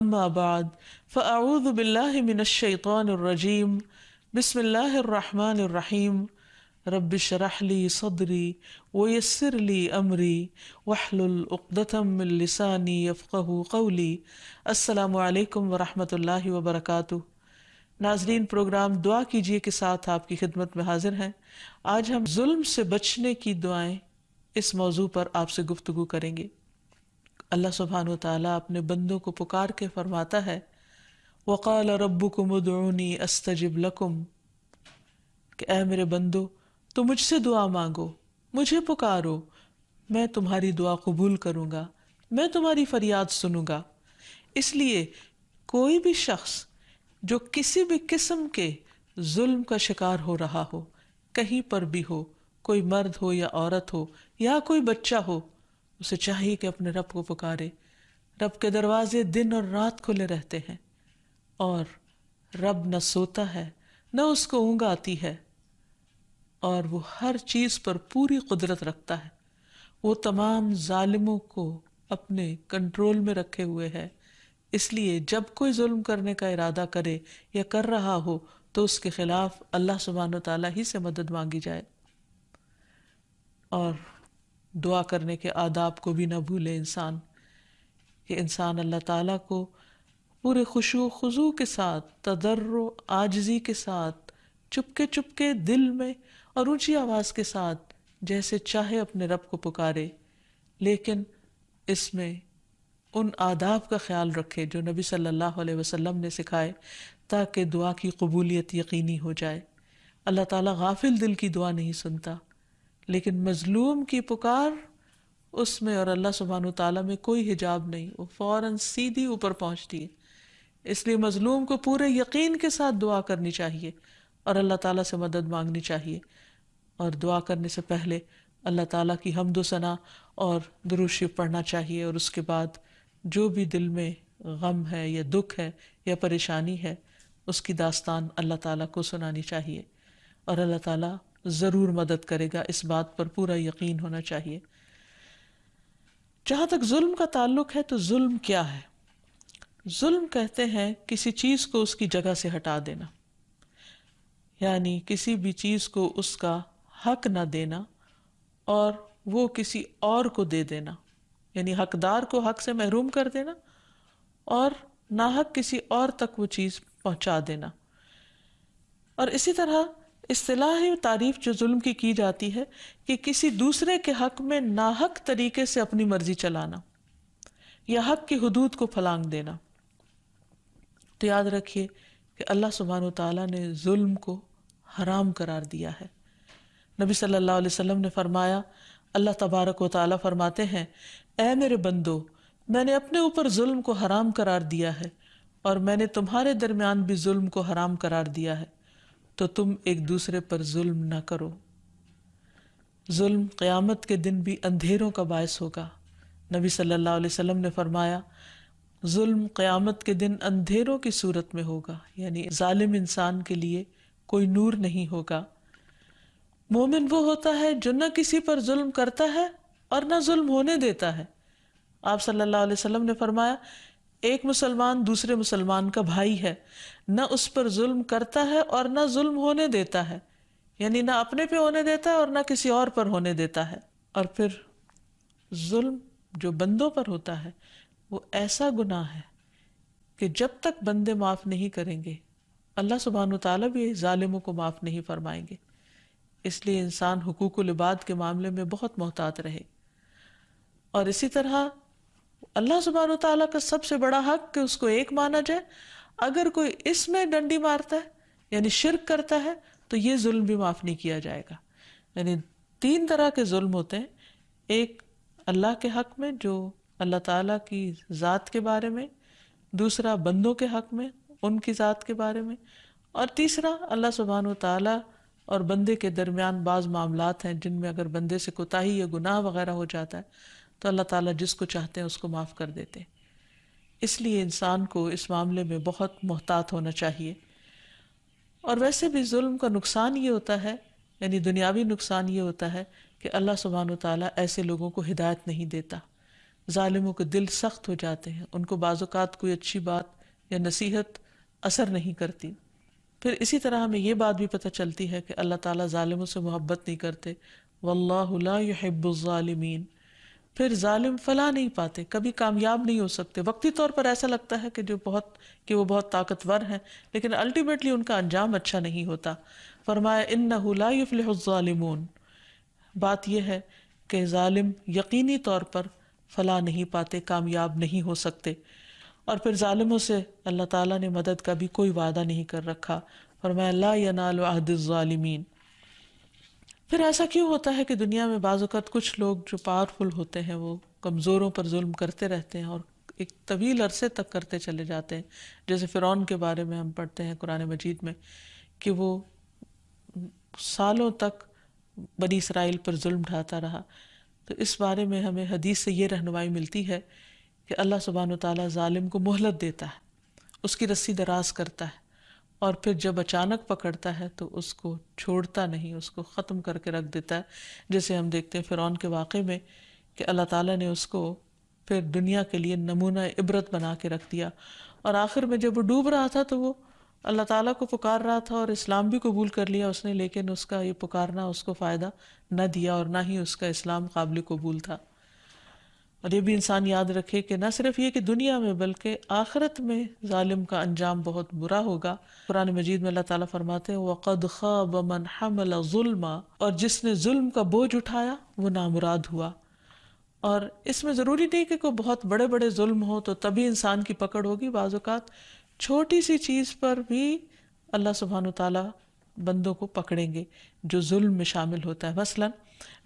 اما بعد فاعوذ باللہ من الشیطان الرجیم بسم اللہ الرحمن الرحیم رب اشرح لی صدری ویسر لی امری واحلل عقدۃ من لسانی یفقہوا قولی۔ السلام علیکم ورحمۃ اللہ وبرکاتہ۔ ناظرین، پروگرام دعا کیجیے کے ساتھ آپ کی خدمت میں حاضر ہیں۔ آج ہم ظلم سے بچنے کی دعائیں اس موضوع پر آپ سے گفتگو کریں گے۔ اللہ سبحانہ وتعالیٰ اپنے بندوں کو پکار کے فرماتا ہے وَقَالَ رَبُّكُمُ ادْعُونِي أَسْتَجِبْ لَكُمْ، کہ اے میرے بندو تو مجھ سے دعا مانگو، مجھے پکارو، میں تمہاری دعا قبول کروں گا، میں تمہاری فریاد سنوں گا۔ اس لیے کوئی بھی شخص جو کسی بھی قسم کے ظلم کا شکار ہو رہا ہو، کہیں پر بھی ہو، کوئی مرد ہو یا عورت ہو یا کوئی بچہ ہو، اسے چاہیے کہ اپنے رب کو پکارے۔ رب کے دروازے دن اور رات کھلے رہتے ہیں، اور رب نہ سوتا ہے نہ اس کو اونگ آتی ہے، اور وہ ہر چیز پر پوری قدرت رکھتا ہے۔ وہ تمام ظالموں کو اپنے کنٹرول میں رکھے ہوئے ہے۔ اس لیے جب کوئی ظلم کرنے کا ارادہ کرے یا کر رہا ہو تو اس کے خلاف اللہ سبحانہ وتعالیٰ ہی سے مدد مانگی جائے، اور دعا کرنے کے آداب کو بھی نہ بھولے انسان، کہ انسان اللہ تعالیٰ کو پورے خشوع و خضوع کے ساتھ، تضرع و عاجزی کے ساتھ، چپکے دل میں اور اونچی آواز کے ساتھ جیسے چاہے اپنے رب کو پکارے، لیکن اس میں ان آداب کا خیال رکھے جو نبی صلی اللہ علیہ وسلم نے سکھائے، تاکہ دعا کی قبولیت یقینی ہو جائے۔ اللہ تعالیٰ غافل دل کی دعا نہیں سنتا، لیکن مظلوم کی پکار، اس میں اور اللہ سبحانہ وتعالیٰ میں کوئی حجاب نہیں، وہ فوراً سیدھی اوپر پہنچتی ہے۔ اس لیے مظلوم کو پورے یقین کے ساتھ دعا کرنی چاہیے اور اللہ تعالیٰ سے مدد مانگنی چاہیے، اور دعا کرنے سے پہلے اللہ تعالیٰ کی حمد و ثنا اور درود شریف پڑھنا چاہیے، اور اس کے بعد جو بھی دل میں غم ہے یا دکھ ہے یا پریشانی ہے، اس کی داستان اللہ تعالیٰ کو سنانی چاہیے، اور اللہ تعالیٰ ضرور مدد کرے گا، اس بات پر پورا یقین ہونا چاہیے۔ جہاں تک ظلم کا تعلق ہے تو ظلم کیا ہے؟ ظلم کہتے ہیں کسی چیز کو اس کی جگہ سے ہٹا دینا، یعنی کسی بھی چیز کو اس کا حق نہ دینا اور وہ کسی اور کو دے دینا، یعنی حقدار کو حق سے محروم کر دینا اور ناحق کسی اور تک وہ چیز پہنچا دینا۔ اور اسی طرح اصطلاحی تعریف جو ظلم کی جاتی ہے کہ کسی دوسرے کے حق میں ناحق طریقے سے اپنی مرضی چلانا یا حق کی حدود کو پھلانگ دینا۔ تو یاد رکھیے کہ اللہ سبحانہ وتعالیٰ نے ظلم کو حرام قرار دیا ہے۔ نبی صلی اللہ علیہ وسلم نے فرمایا، اللہ تبارک و تعالیٰ فرماتے ہیں، اے میرے بندو، میں نے اپنے اوپر ظلم کو حرام قرار دیا ہے، اور میں نے تمہارے درمیان بھی ظلم کو حرام قرار دیا ہے، تو تم ایک دوسرے پر ظلم نہ کرو۔ ظلم قیامت کے دن بھی اندھیروں کا باعث ہوگا۔ نبی صلی اللہ علیہ وسلم نے فرمایا، ظلم قیامت کے دن اندھیروں کی صورت میں ہوگا، یعنی ظالم انسان کے لیے کوئی نور نہیں ہوگا۔ مومن وہ ہوتا ہے جو نہ کسی پر ظلم کرتا ہے اور نہ ظلم ہونے دیتا ہے۔ آپ صلی اللہ علیہ وسلم نے فرمایا، ایک مسلمان دوسرے مسلمان کا بھائی ہے، نہ اس پر ظلم کرتا ہے اور نہ ظلم ہونے دیتا ہے، یعنی نہ اپنے پہ ہونے دیتا ہے اور نہ کسی اور پر ہونے دیتا ہے۔ اور پھر ظلم جو بندوں پر ہوتا ہے وہ ایسا گناہ ہے کہ جب تک بندے معاف نہیں کریں گے، اللہ سبحانہ وتعالیٰ بھی ظالموں کو معاف نہیں فرمائیں گے۔ اس لیے انسان حقوق العباد کے معاملے میں بہت محتاط رہے۔ اور اسی طرح اللہ سبحانہ وتعالیٰ کا سب سے بڑا حق کہ اس کو ایک مانا جائے، اگر کوئی اس میں ڈنڈی مارتا ہے یعنی شرک کرتا ہے تو یہ ظلم بھی معاف نہیں کیا جائے گا۔ یعنی تین طرح کے ظلم ہوتے ہیں، ایک اللہ کے حق میں جو اللہ تعالیٰ کی ذات کے بارے میں، دوسرا بندوں کے حق میں ان کی ذات کے بارے میں، اور تیسرا اللہ سبحانہ وتعالیٰ اور بندے کے درمیان بعض معاملات ہیں جن میں اگر بندے سے کوتاہی یا گناہ وغیرہ ہو جاتا ہے تو اللہ تعالیٰ جس کو چاہتے ہیں اس کو معاف کر دیتے ہیں۔ اس لیے انسان کو اس معاملے میں بہت محتاط ہونا چاہیے۔ اور ویسے بھی ظلم کا نقصان یہ ہوتا ہے، یعنی دنیاوی نقصان یہ ہوتا ہے کہ اللہ سبحانہ وتعالیٰ ایسے لوگوں کو ہدایت نہیں دیتا ظالموں کے دل سخت ہو جاتے ہیں، ان کو بعض اوقات کوئی اچھی بات یا نصیحت اثر نہیں کرتی۔ پھر اسی طرح ہمیں یہ بات بھی پتہ چلتی ہے کہ اللہ تعالیٰ ظالموں سے محبت نہیں کرتے، واللہ لا يحب الظالمین۔ پھر ظالم فلاح نہیں پاتے، کبھی کامیاب نہیں ہو سکتے۔ وقتی طور پر ایسا لگتا ہے کہ وہ بہت طاقتور ہیں، لیکن الٹیمیٹلی ان کا انجام اچھا نہیں ہوتا۔ فرمایا انہ لا یفلح الظالمون، بات یہ ہے کہ ظالم یقینی طور پر فلاح نہیں پاتے، کامیاب نہیں ہو سکتے۔ اور پھر ظالموں سے اللہ تعالیٰ نے مدد کا بھی کوئی وعدہ نہیں کر رکھا، فرمایا لا ینال عہد الظالمین۔ پھر ایسا کیوں ہوتا ہے کہ دنیا میں بعض اوقات کچھ لوگ جو پاورفل ہوتے ہیں وہ کمزوروں پر ظلم کرتے رہتے ہیں اور ایک طویل عرصے تک کرتے چلے جاتے ہیں؟ جیسے فرعون کے بارے میں ہم پڑھتے ہیں قرآن مجید میں کہ وہ سالوں تک بنی اسرائیل پر ظلم ڈھاتا رہا۔ تو اس بارے میں ہمیں حدیث سے یہ رہنمائی ملتی ہے کہ اللہ سبحانہ وتعالیٰ ظالم کو مہلت دیتا ہے، اس کی رسی دراز کرتا ہے، اور پھر جب اچانک پکڑتا ہے تو اس کو چھوڑتا نہیں، اس کو ختم کر کے رکھ دیتا ہے۔ جیسے ہم دیکھتے ہیں فرعون کے واقعے میں کہ اللہ تعالیٰ نے اس کو پھر دنیا کے لیے نمونہ عبرت بنا کے رکھ دیا، اور آخر میں جب وہ ڈوب رہا تھا تو وہ اللہ تعالیٰ کو پکار رہا تھا اور اسلام بھی قبول کر لیا اس نے، لیکن اس کا یہ پکارنا اس کو فائدہ نہ دیا اور نہ ہی اس کا اسلام قابل قبول تھا۔ اور یہ بھی انسان یاد رکھے کہ نہ صرف یہ کہ دنیا میں بلکہ آخرت میں ظالم کا انجام بہت برا ہوگا۔ قرآن مجید میں اللہ تعالیٰ فرماتے ہیں وَقَدْ خَابَ مَنْ حَمَلَ ظُلْمًا، اور جس نے ظلم کا بوجھ اٹھایا وہ نامراد ہوا۔ اور اس میں ضروری نہیں کہ کوئی بہت بڑے بڑے ظلم ہو تو تبھی انسان کی پکڑ ہوگی، بعض اوقات چھوٹی سی چیز پر بھی اللہ سبحانہ وتعالیٰ بندوں کو پکڑیں گے جو ظلم میں شامل ہوتا ہے۔ مثلا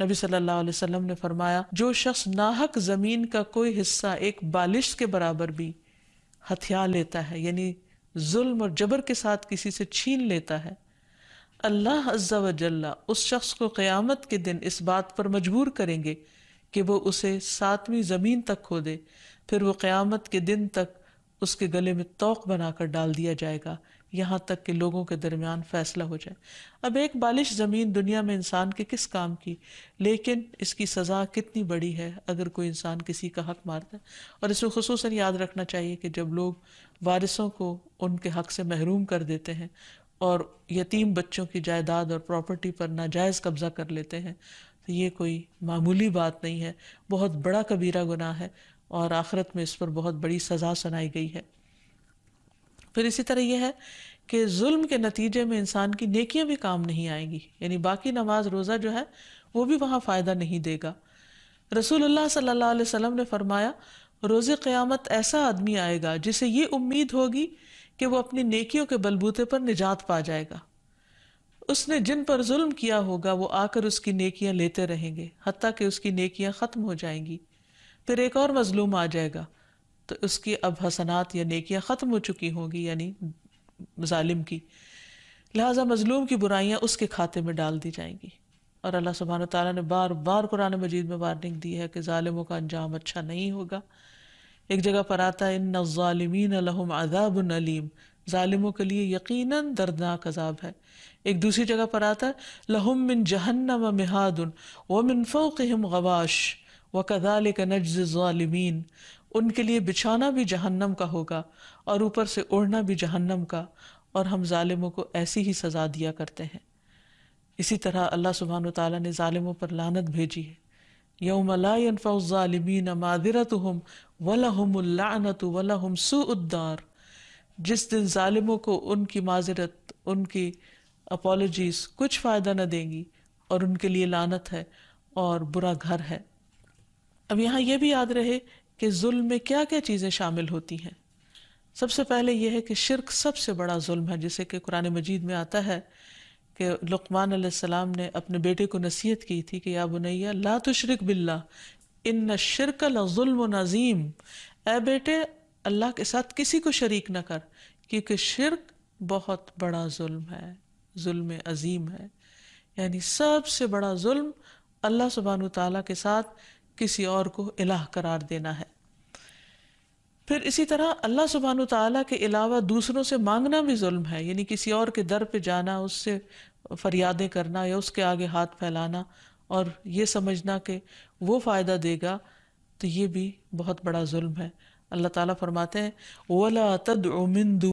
نبی صلی اللہ علیہ وسلم نے فرمایا جو شخص ناحق زمین کا کوئی حصہ ایک بالش کے برابر بھی ہتھیا لیتا ہے، یعنی ظلم اور جبر کے ساتھ کسی سے چھین لیتا ہے، اللہ عز و جل اس شخص کو قیامت کے دن اس بات پر مجبور کریں گے کہ وہ اسے 7ویں زمین تک کھودے، پھر وہ قیامت کے دن تک اس کے گلے میں طوق بنا کر ڈال دیا جائے گا یہاں تک کہ لوگوں کے درمیان فیصلہ ہو جائے۔ اب ایک بالش زمین دنیا میں انسان کے کس کام کی، لیکن اس کی سزا کتنی بڑی ہے اگر کوئی انسان کسی کا حق مارتا ہے۔ اور اس میں خصوصاً یاد رکھنا چاہیے کہ جب لوگ وارثوں کو ان کے حق سے محروم کر دیتے ہیں اور یتیم بچوں کی جائیداد اور پراپرٹی پر ناجائز قبضہ کر لیتے ہیں تو یہ کوئی معمولی بات نہیں ہے، بہت بڑا کبیرہ گناہ ہے، اور آخرت میں اس پر بہت بڑی سزا سنائی گئی ہے۔ پھر اسی طرح یہ ہے کہ ظلم کے نتیجے میں انسان کی نیکیاں بھی کام نہیں آئیں گی، یعنی باقی نماز روزہ جو ہے وہ بھی وہاں فائدہ نہیں دے گا۔ رسول اللہ صلی اللہ علیہ وسلم نے فرمایا روز قیامت ایسا آدمی آئے گا جسے یہ امید ہوگی کہ وہ اپنی نیکیوں کے بلبوتے پر نجات پا جائے گا، اس نے جن پر ظلم کیا ہوگا وہ آ کر اس کی نیکیاں لیتے رہیں گے حتیٰ کہ اس کی نیکیاں ختم ہو جائیں گی، پھر ایک اور مظلوم آ جائے گا تو اس کی اب حسنات یا نیکیاں ختم ہو چکی ہوں گی، یعنی ظالم کی، لہٰذا مظلوم کی برائیاں اس کے کھاتے میں ڈال دی جائیں گی۔ اور اللہ سبحانہ تعالیٰ نے بار بار قرآن مجید میں وارننگ دی ہے کہ ظالموں کا انجام اچھا نہیں ہوگا۔ ایک جگہ پر آتا ہے ان الظالمین لہم عذاب علیم، ظالموں کے لیے یقیناً دردناک عذاب ہے۔ ایک دوسری جگہ پر آتا ہے لہم من جہنم مہاد ومن فوقہم غواش وکذالک نجزی الظالمین، ان کے لیے بچھانا بھی جہنم کا ہوگا اور اوپر سے اوڑھنا بھی جہنم کا، اور ہم ظالموں کو ایسی ہی سزا دیا کرتے ہیں۔ اسی طرح اللہ سبحانہ وتعالیٰ نے ظالموں پر لعنت بھیجی ہے، یوم لا ينفع الظالمین معذرتہم ولہم اللعنۃ ولہم سوء الدار، جس دن ظالموں کو ان کی معذرت، ان کی اپالوجیز کچھ فائدہ نہ دیں گی، اور ان کے لیے لعنت ہے اور برا گھر ہے۔ اب یہاں یہ بھی یاد رہے کہ ظلم میں کیا کیا چیزیں شامل ہوتی ہیں۔ سب سے پہلے یہ ہے کہ شرک سب سے بڑا ظلم ہے، جسے کہ قرآن مجید میں آتا ہے کہ لقمان علیہ السلام نے اپنے بیٹے کو نصیحت کی تھی کہ یا بنی لا تشرک باللہ ان الشرک لظلم عظیم، اے بیٹے اللہ کے ساتھ کسی کو شریک نہ کر، کیونکہ شرک بہت بڑا ظلم ہے، ظلم عظیم ہے، یعنی سب سے بڑا ظلم اللہ سبحانہ تعالیٰ کے ساتھ کسی اور کو الہ قرار دینا ہے۔ پھر اسی طرح اللہ سبحانہ تعالیٰ کے علاوہ دوسروں سے مانگنا بھی ظلم ہے، یعنی کسی اور کے در پہ جانا، اس سے فریادیں کرنا یا اس کے آگے ہاتھ پھیلانا اور یہ سمجھنا کہ وہ فائدہ دے گا تو یہ بھی بہت بڑا ظلم ہے۔ اللہ تعالیٰ فرماتے ہیں وَلَا تَدْعُ مِن دُونِ